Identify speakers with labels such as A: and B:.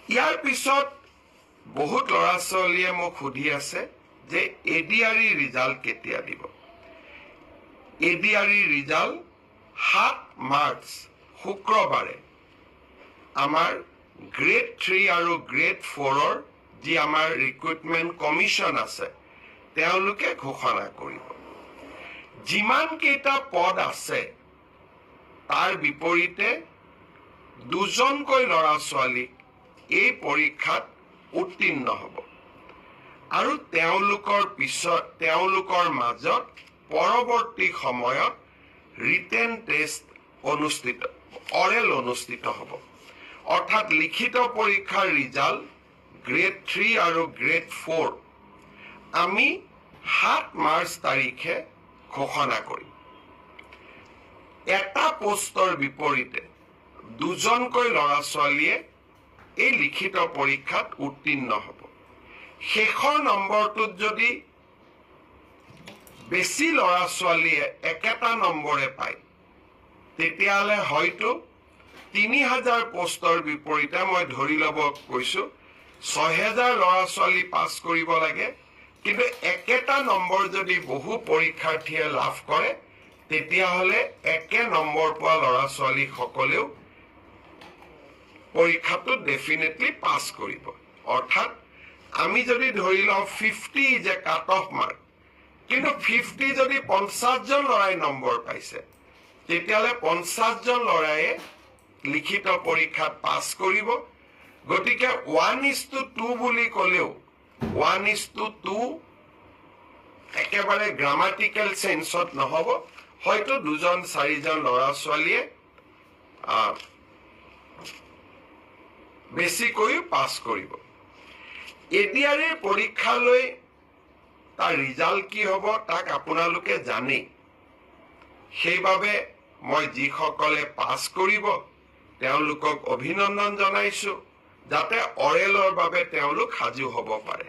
A: ইয়াৰ পিছত বহুত ল'ৰা ছোৱালীয়ে মোক সুধি আছে যে এডিআৰই ৰিজাল্ট কেতিয়া দিব। এডিআৰই ৰিজাল্ট 7 মাৰ্চ শুক্ৰবাৰে আমাৰ গ্ৰেড 3 আৰু গ্ৰেড 4ৰ যি আমাৰ ৰিক্ৰুটমেণ্ট কমিশ্যন আছে তেওঁলোকে ঘোষণা কৰিব। যিমান কেইটা পদ আছে তাৰ বিপৰীতে 2জনকৈ ল'ৰা ছোৱালীক এই পৰীক্ষাত উত্তীৰ্ণ হ'ব আৰু তেওঁলোকৰ মাজত পৰৱৰ্তী সময়ত ৰিটেন টেষ্ট অৰেল অনুষ্ঠিত হ'ব। অৰ্থাৎ লিখিত পৰীক্ষাৰ ৰিজাল্ট গ্ৰেড 3 আৰু গ্ৰেড 4 আমি 7 মাৰ্চ তাৰিখে ঘোষণা কৰিম। এটা পোষ্টৰ বিপৰীতে 2জনকৈ ল'ৰা ছোৱালীয়ে এই লিখিত পৰীক্ষাত উত্তীৰ্ণ হ'ব। শেষৰ নম্বৰটোত যদি বেছি ল'ৰা ছোৱালীয়ে একেটা নম্বৰে পায় তেতিয়াহ'লে হয়তো 3000 পোষ্টৰ বিপৰীতে মই ধৰি ল'ব কৈছো 6000 ল'ৰা ছোৱালী পাছ কৰিব লাগে, কিন্তু একেটা নম্বৰ যদি বহু পৰীক্ষাৰ্থীয়ে লাভ কৰে তেতিয়াহ'লে একে নম্বৰ পোৱা ল'ৰা ছোৱালীসকলেও পৰীক্ষাটো ডেফিনেটলি পাছ কৰিব। অৰ্থাৎ আমি যদি ধৰি লওঁ 50 যে কাট অফ মাৰ্ক, কিন্তু 50 যদি 50জন ল'ৰাই নম্বৰ পাইছে তেতিয়াহ'লে 50জন ল'ৰায়ে লিখিত পৰীক্ষাত পাছ কৰিব। গতিকে 1:2 বুলি ক'লেও 1:2 একেবাৰে গ্ৰামাটিকেল চেঞ্চত নহ'ব, হয়তো 2-4জন ল'ৰা ছোৱালীয়ে বেছিকৈও পাছ কৰিব। এডিআৰইৰ পৰীক্ষালৈ তাৰ ৰিজাল্ট কি হ'ব তাক আপোনালোকে জানেই। সেইবাবে মই যিসকলে পাছ কৰিব তেওঁলোকক অভিনন্দন জনাইছো, যাতে অৰেলৰ বাবে তেওঁলোক সাজু হ'ব পাৰে।